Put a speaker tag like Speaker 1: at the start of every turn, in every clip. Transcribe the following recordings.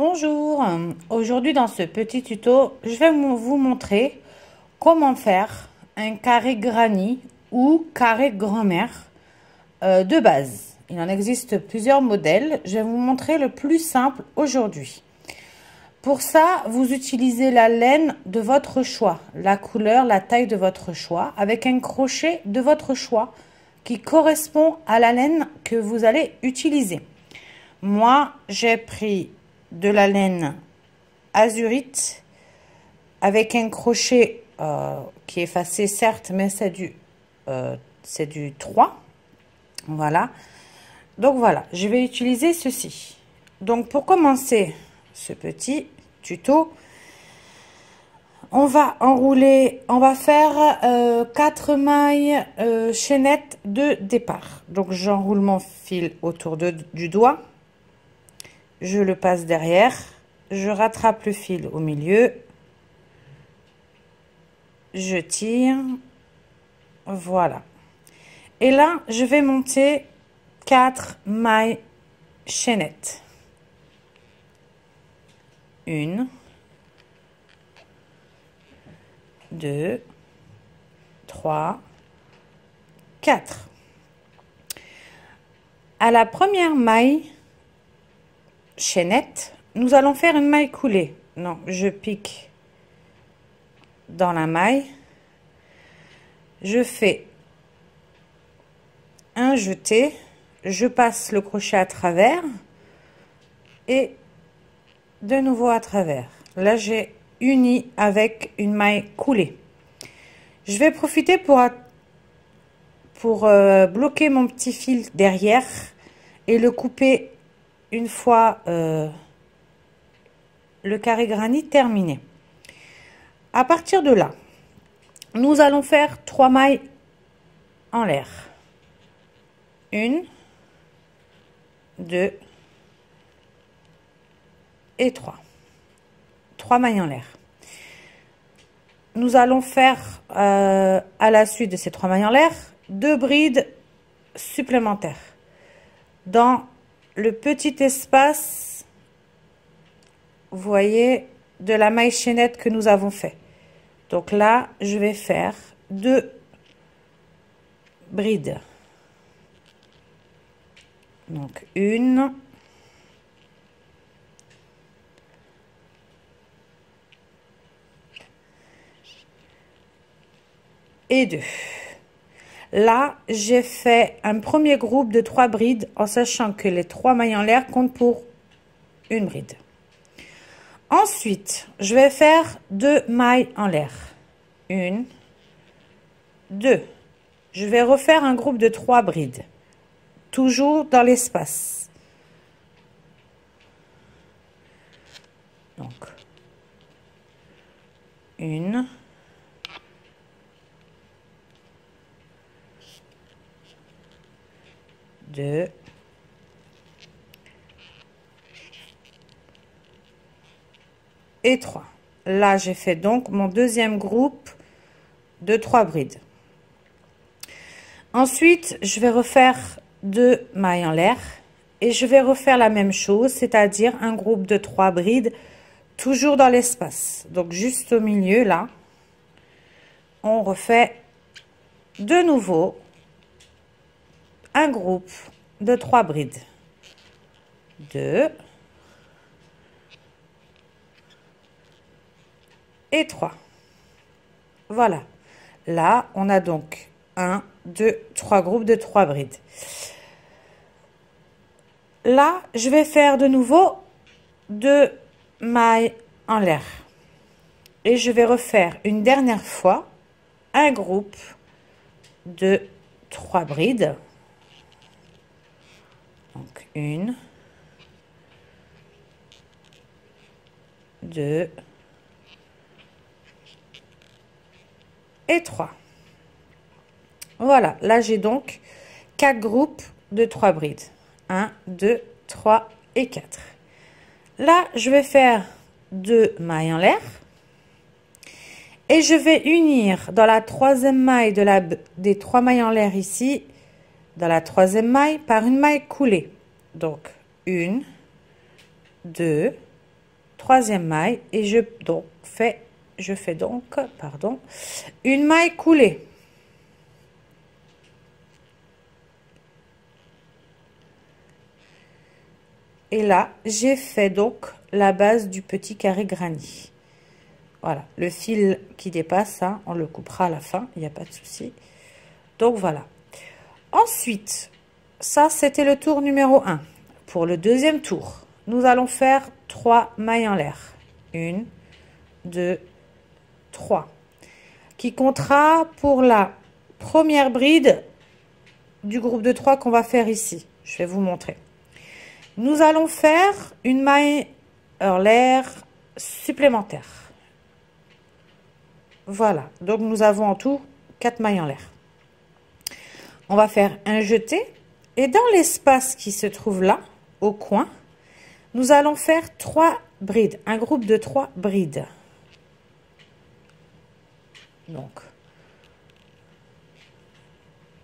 Speaker 1: Bonjour, aujourd'hui dans ce petit tuto, je vais vous montrer comment faire un carré granny ou carré grand-mère de base. Il en existe plusieurs modèles, je vais vous montrer le plus simple aujourd'hui. Pour ça, vous utilisez la laine de votre choix, la couleur, la taille de votre choix, avec un crochet de votre choix qui correspond à la laine que vous allez utiliser. Moi, j'ai pris de la laine azurite avec un crochet qui est effacé certes, mais c'est du 3. Voilà. Donc voilà, je vais utiliser ceci. Donc pour commencer ce petit tuto, on va enrouler, on va faire 4 mailles chaînettes de départ. Donc j'enroule mon fil autour du doigt. Je le passe derrière, je rattrape le fil au milieu, je tire, voilà. Et là, je vais monter 4 mailles chaînettes. 1, 2, 3, 4. À la première maille chaînette, nous allons faire une maille coulée. Non, je pique dans la maille, je fais un jeté, je passe le crochet à travers et de nouveau à travers. Là, j'ai uni avec une maille coulée. Je vais profiter pour bloquer mon petit fil derrière et le couper une fois le carré granny terminé. À partir de là, nous allons faire 3 mailles en l'air. 1, 2 et 3. 3 mailles en l'air. Nous allons faire à la suite de ces 3 mailles en l'air 2 brides supplémentaires dans le petit espace, vous voyez, de la maille chaînette que nous avons fait. Donc là, je vais faire 2 brides. Donc 1 et 2. Là, j'ai fait un premier groupe de 3 brides en sachant que les 3 mailles en l'air comptent pour une bride. Ensuite, je vais faire 2 mailles en l'air. 1, 2. Je vais refaire un groupe de 3 brides. Toujours dans l'espace. Donc, 1, 2 et 3. Là, j'ai fait donc mon deuxième groupe de 3 brides. Ensuite, je vais refaire 2 mailles en l'air et je vais refaire la même chose, c'est-à-dire un groupe de 3 brides toujours dans l'espace. Donc, juste au milieu, là, on refait de nouveau un groupe de 3 brides. 2 et 3. Voilà. Là, on a donc 1, 2, 3 groupes de 3 brides. Là, je vais faire de nouveau 2 mailles en l'air. Et je vais refaire une dernière fois un groupe de 3 brides. Donc 1, 2 et 3. Voilà, là j'ai donc 4 groupes de 3 brides. 1, 2, 3 et 4. Là, je vais faire 2 mailles en l'air. Et je vais unir dans la 3e maille des 3 mailles en l'air ici, dans la 3e maille, par une maille coulée. Donc, 1, 2, troisième maille et je fais donc une maille coulée. Et là, j'ai fait donc la base du petit carré granny. Voilà, le fil qui dépasse, hein, on le coupera à la fin, il n'y a pas de souci. Donc voilà. Ensuite, ça c'était le tour numéro 1. Pour le deuxième tour, nous allons faire 3 mailles en l'air. 1, 2, 3. Qui comptera pour la première bride du groupe de 3 qu'on va faire ici. Je vais vous montrer. Nous allons faire une maille en l'air supplémentaire. Voilà, donc nous avons en tout 4 mailles en l'air. On va faire un jeté et dans l'espace qui se trouve là, au coin, nous allons faire 3 brides, un groupe de 3 brides. Donc,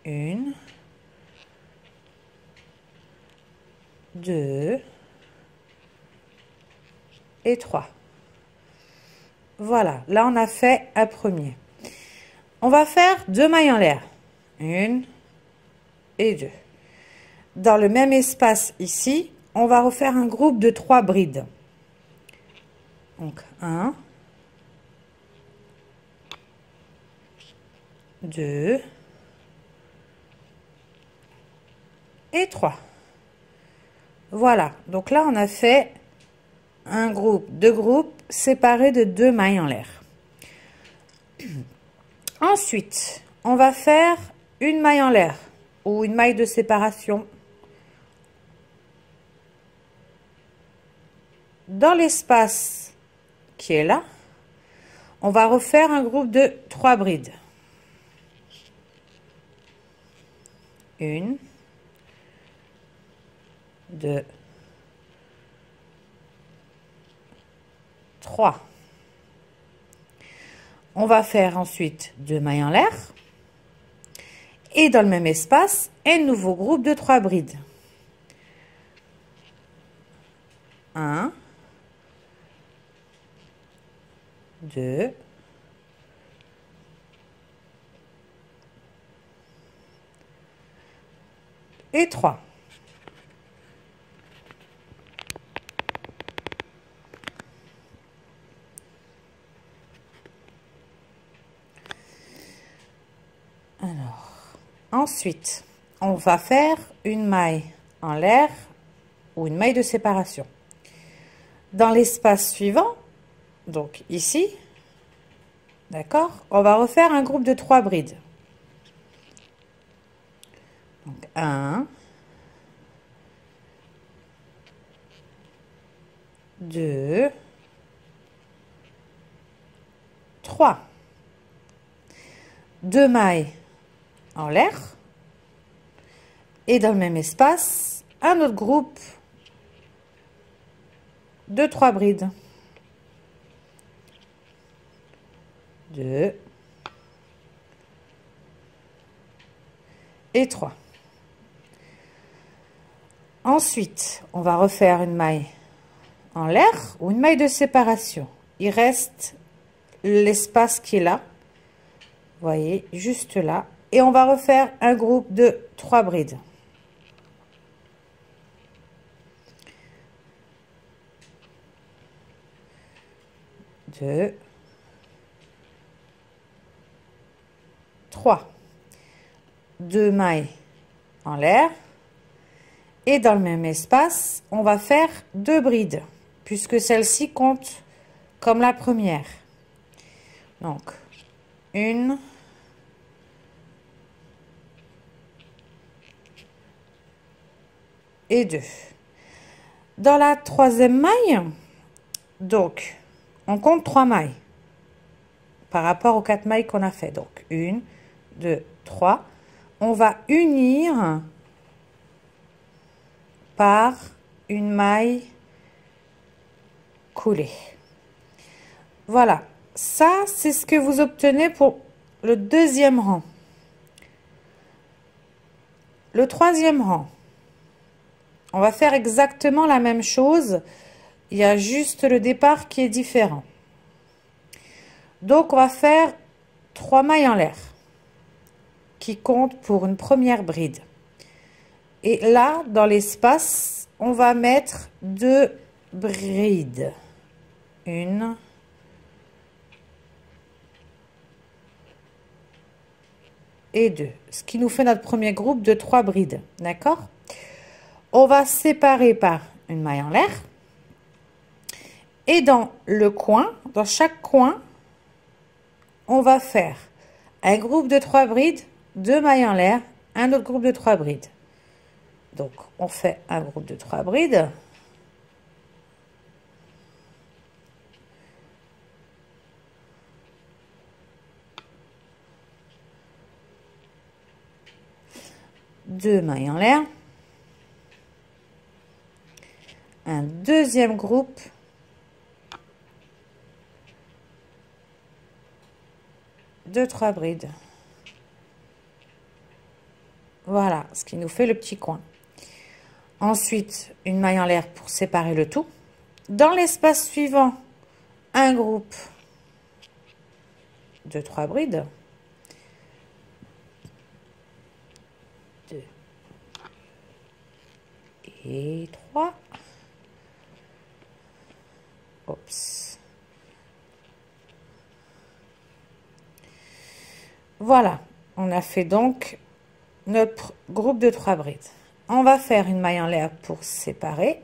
Speaker 1: 1, 2 et 3. Voilà, là on a fait un premier. On va faire 2 mailles en l'air. 1 et 2. Dans le même espace ici, on va refaire un groupe de 3 brides. Donc 1, 2 et 3. Voilà, donc là on a fait un groupe, 2 groupes séparés de 2 mailles en l'air. Ensuite, on va faire une maille en l'air ou une maille de séparation. Dans l'espace qui est là, on va refaire un groupe de 3 brides. 1, 2, 3. On va faire ensuite 2 mailles en l'air. Et dans le même espace, un nouveau groupe de 3 brides. 1, 2, 3. Alors, ensuite, on va faire une maille en l'air ou une maille de séparation. Dans l'espace suivant, donc ici, d'accord, on va refaire un groupe de 3 brides. Donc 1, 2, 3. 2 mailles en l'air et dans le même espace, un autre groupe de 3 brides. 2 et 3. Ensuite, on va refaire une maille en l'air ou une maille de séparation. Il reste l'espace qui est là. Vous voyez, juste là. Et on va refaire un groupe de 3 brides. 2, 3. 2 mailles en l'air. Et dans le même espace, on va faire 2 brides, puisque celle-ci compte comme la première. Donc, 1, 2. Dans la troisième maille, donc, on compte 3 mailles par rapport aux 4 mailles qu'on a fait. Donc, 1, 2, 3. On va unir par une maille coulée. Voilà, ça c'est ce que vous obtenez pour le deuxième rang. Le troisième rang, on va faire exactement la même chose Il y a juste le départ qui est différent. Donc, on va faire 3 mailles en l'air qui comptent pour une première bride. Et là, dans l'espace, on va mettre 2 brides. 1 et 2. Ce qui nous fait notre premier groupe de 3 brides. D'accord? On va séparer par une maille en l'air. Et dans le coin, dans chaque coin, on va faire un groupe de 3 brides, 2 mailles en l'air, un autre groupe de 3 brides. Donc, on fait un groupe de 3 brides. Deux mailles en l'air. Un deuxième groupe de 3 brides. Voilà, ce qui nous fait le petit coin. Ensuite, une maille en l'air pour séparer le tout. Dans l'espace suivant, un groupe de 3 brides. 2 et 3. Oups. Voilà, on a fait donc notre groupe de 3 brides. On va faire une maille en l'air pour séparer.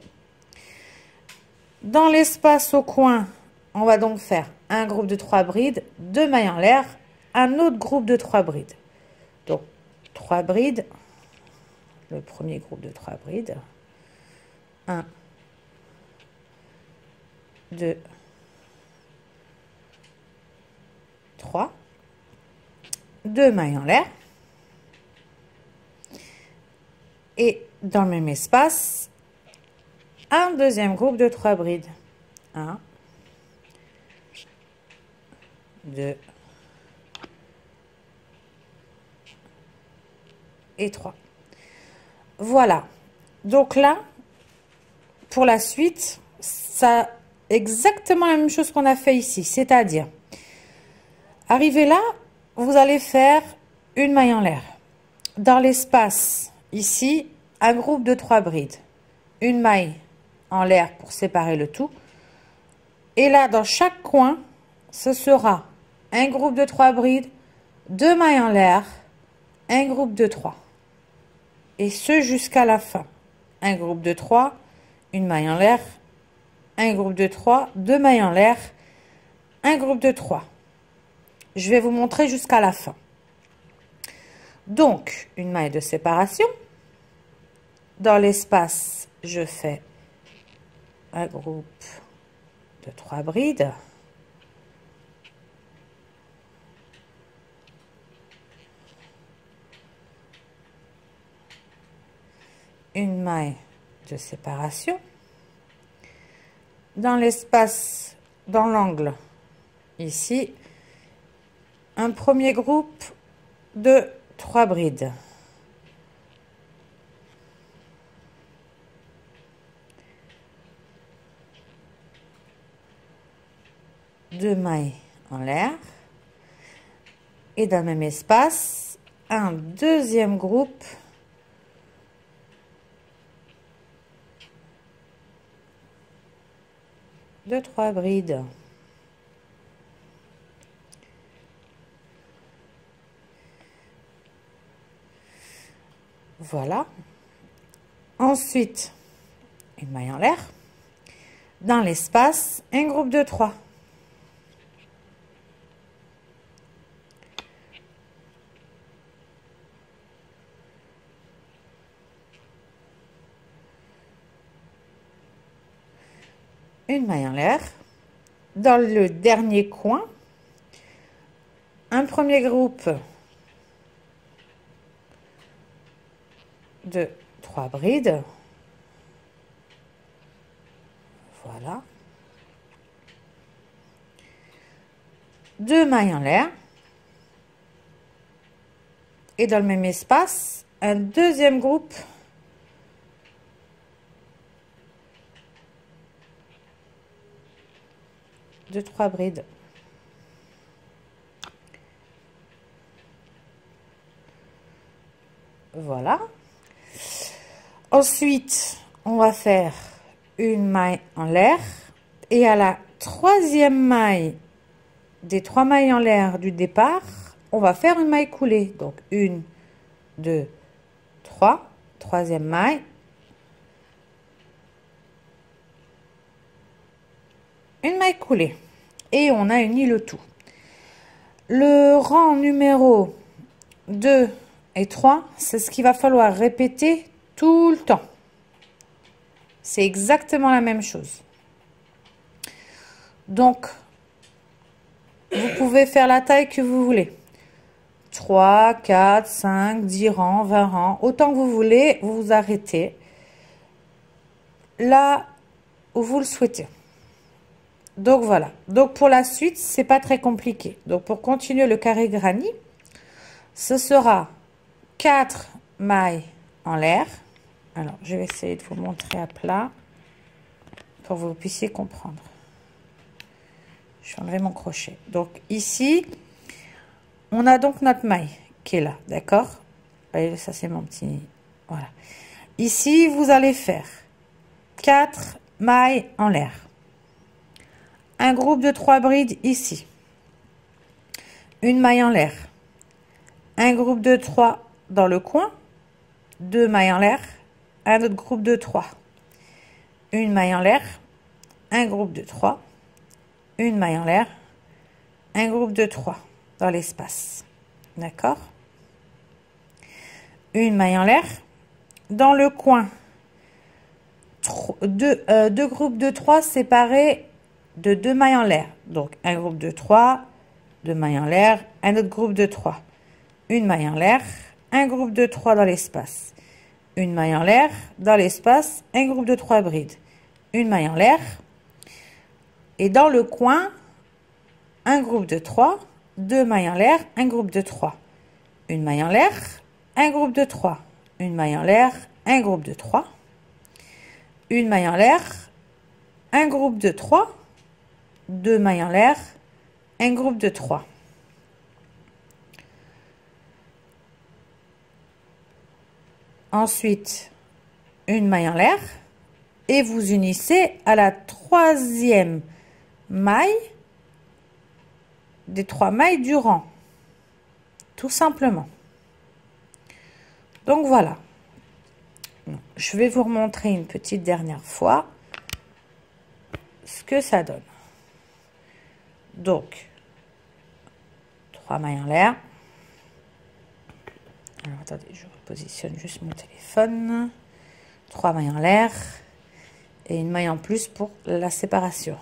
Speaker 1: Dans l'espace au coin, on va donc faire un groupe de 3 brides, 2 mailles en l'air, un autre groupe de 3 brides. Donc 3 brides, le premier groupe de 3 brides. 1, 2, 3. 2 mailles en l'air. Et dans le même espace, un deuxième groupe de 3 brides. 1, 2 et 3. Voilà. Donc là, pour la suite, ça exactement la même chose qu'on a fait ici. C'est-à-dire, arrivé là, vous allez faire une maille en l'air. Dans l'espace, ici, un groupe de 3 brides. Une maille en l'air pour séparer le tout. Et là, dans chaque coin, ce sera un groupe de 3 brides, 2 mailles en l'air, un groupe de 3. Et ce jusqu'à la fin. Un groupe de 3, une maille en l'air, un groupe de 3, 2 mailles en l'air, un groupe de 3. Je vais vous montrer jusqu'à la fin. Donc, une maille de séparation. Dans l'espace, je fais un groupe de 3 brides. Une maille de séparation. Dans l'espace, dans l'angle, ici, un premier groupe de 3 brides. Deux mailles en l'air. Et dans le même espace, un deuxième groupe de 3 brides. Voilà. Ensuite, une maille en l'air. Dans l'espace, un groupe de 3. Une maille en l'air. Dans le dernier coin, un premier groupe de 3 brides. Voilà. Deux mailles en l'air. Et dans le même espace, un deuxième groupe de 3 brides. Voilà. Ensuite, on va faire une maille en l'air et à la troisième maille des 3 mailles en l'air du départ, on va faire une maille coulée. Donc 1, 2, 3, troisième maille. Une maille coulée et on a uni le tout. Le rang numéro 2 et 3, c'est ce qu'il va falloir répéter tout le temps. C'est exactement la même chose. Donc, vous pouvez faire la taille que vous voulez. 3, 4, 5, 10 rangs, 20 rangs. Autant que vous voulez, vous vous arrêtez là où vous le souhaitez. Donc, voilà. Donc, pour la suite, c'est pas très compliqué. Donc, pour continuer le carré granny, ce sera 4 mailles en l'air. Alors, je vais essayer de vous montrer à plat pour que vous puissiez comprendre. Je vais enlever mon crochet. Donc, ici, on a donc notre maille qui est là, d'accord? Voyez, ça, c'est mon petit... Voilà. Ici, vous allez faire 4 mailles en l'air. Un groupe de 3 brides ici. Une maille en l'air. Un groupe de 3 dans le coin. 2 mailles en l'air. Un autre groupe de 3. Une maille en l'air. Un groupe de 3. Une maille en l'air. Un groupe de 3 dans l'espace. D'accord? Une maille en l'air. Dans le coin, deux groupes de 3 séparés de 2 mailles en l'air. Donc, un groupe de 3, 2 mailles en l'air, un autre groupe de 3. Une maille en l'air, un groupe de 3 dans l'espace. Une maille en l'air, dans l'espace, un groupe de 3 brides. Une maille en l'air. Et dans le coin, un groupe de 3, 2 mailles en l'air, un groupe de 3. Une maille en l'air, un groupe de 3. Une maille en l'air, un groupe de 3. Une maille en l'air, un groupe de 3. 2 mailles en l'air, un groupe de 3. Ensuite, une maille en l'air et vous unissez à la troisième maille des 3 mailles du rang. Tout simplement. Donc voilà. Je vais vous remontrer une petite dernière fois ce que ça donne. Donc, 3 mailles en l'air. Alors, attendez, je repositionne juste mon téléphone. 3 mailles en l'air. Et une maille en plus pour la séparation.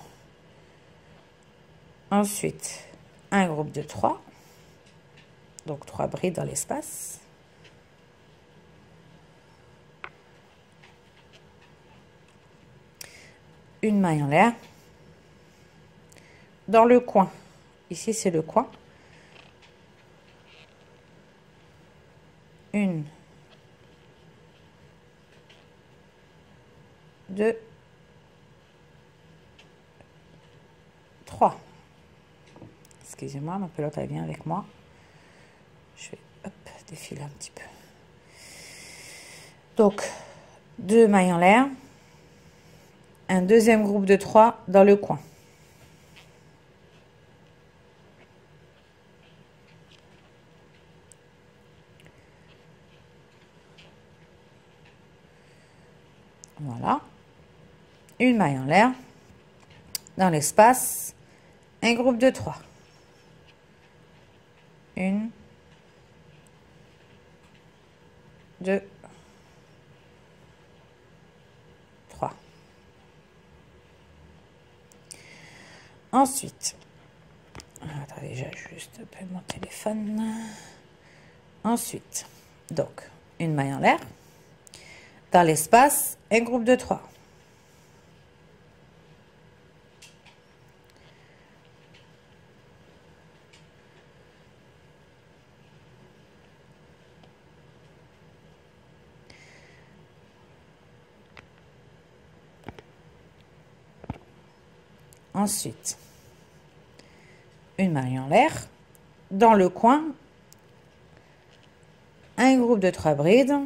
Speaker 1: Ensuite, un groupe de 3. Donc, 3 brides dans l'espace. Une maille en l'air. Dans le coin, ici c'est le coin, 1, 2, 3. Excusez-moi, ma pelote elle vient avec moi. Je vais défiler un petit peu. Donc, 2 mailles en l'air, un deuxième groupe de 3 dans le coin. Voilà. Une maille en l'air. Dans l'espace, un groupe de 3. 1, 2, 3. Ensuite, attendez, j'ajuste un peu mon téléphone. Ensuite, donc, une maille en l'air. Dans l'espace, un groupe de 3. Ensuite, une maille en l'air. Dans le coin, un groupe de 3 brides.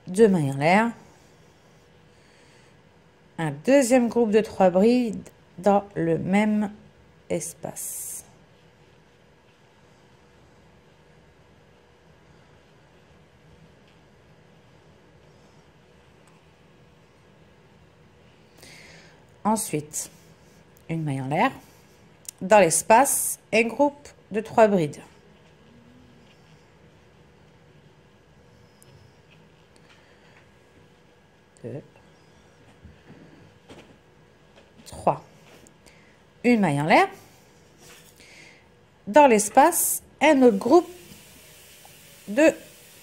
Speaker 1: Deux mailles en l'air. Un deuxième groupe de 3 brides dans le même espace. Ensuite, une maille en l'air. Dans l'espace, un groupe de 3 brides. Deux, 3. Une maille en l'air. Dans l'espace, un autre groupe de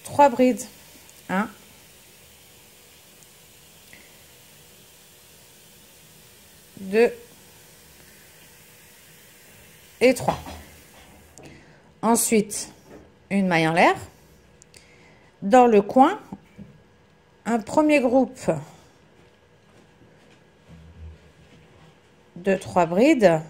Speaker 1: 3 brides. 1, 2 et 3. Ensuite, une maille en l'air. Dans le coin, un premier groupe de 3 brides.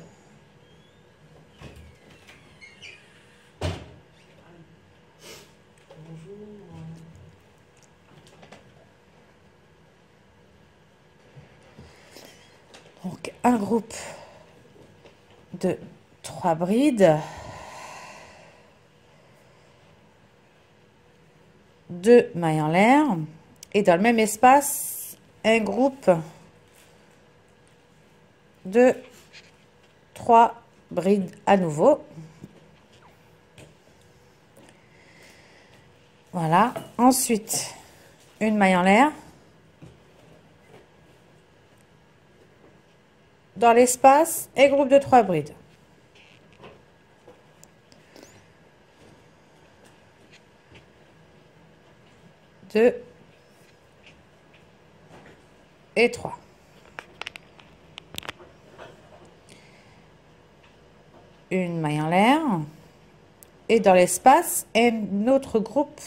Speaker 1: Donc un groupe de 3 brides, 2 mailles en l'air, et dans le même espace, un groupe de 3 brides à nouveau. Voilà. Ensuite, une maille en l'air. Dans l'espace, un groupe de 3 brides. Deux et 3. Une maille en l'air. Et dans l'espace, un autre groupe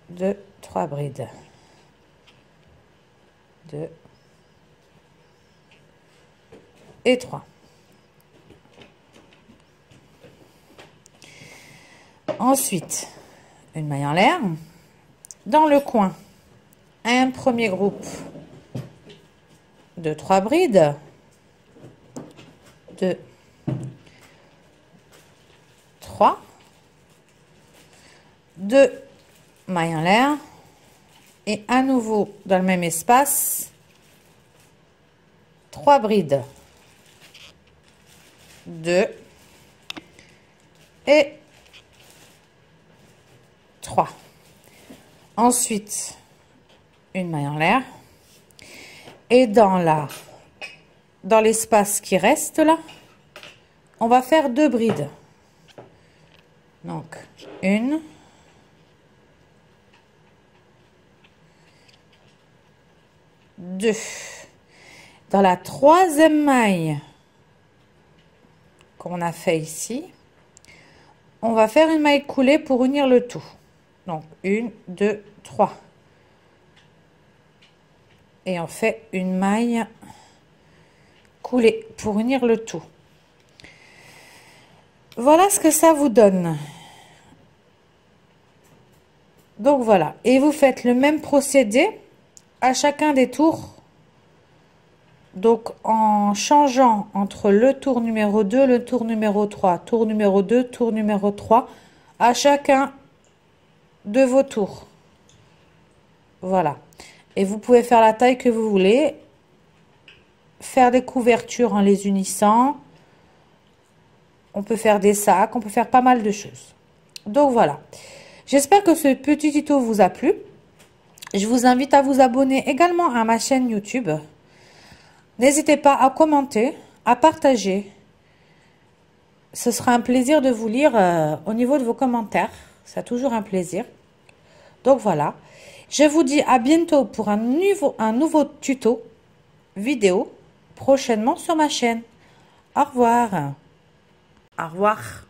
Speaker 1: de 3 brides. 2 et 3. Ensuite, une maille en l'air. Dans le coin, un premier groupe de 3 brides. 2, 3. 2 mailles en l'air. Et à nouveau, dans le même espace, 3 brides. 2 et 3. Ensuite, une maille en l'air. Et dans l'espace qui reste là, on va faire 2 brides. Donc, 1, 2. Dans la troisième maille qu'on a fait ici, on va faire une maille coulée pour unir le tout. Donc 1, 2, 3. Et on fait une maille coulée pour unir le tout. Voilà ce que ça vous donne. Donc voilà, et vous faites le même procédé à chacun des tours. Donc, en changeant entre le tour numéro 2, le tour numéro 3, tour numéro 2, tour numéro 3, à chacun de vos tours. Voilà. Et vous pouvez faire la taille que vous voulez, faire des couvertures en les unissant. On peut faire des sacs, on peut faire pas mal de choses. Donc, voilà. J'espère que ce petit tuto vous a plu. Je vous invite à vous abonner également à ma chaîne YouTube. N'hésitez pas à commenter, à partager. Ce sera un plaisir de vous lire au niveau de vos commentaires. C'est toujours un plaisir. Donc voilà. Je vous dis à bientôt pour un nouveau tuto vidéo prochainement sur ma chaîne. Au revoir. Au revoir.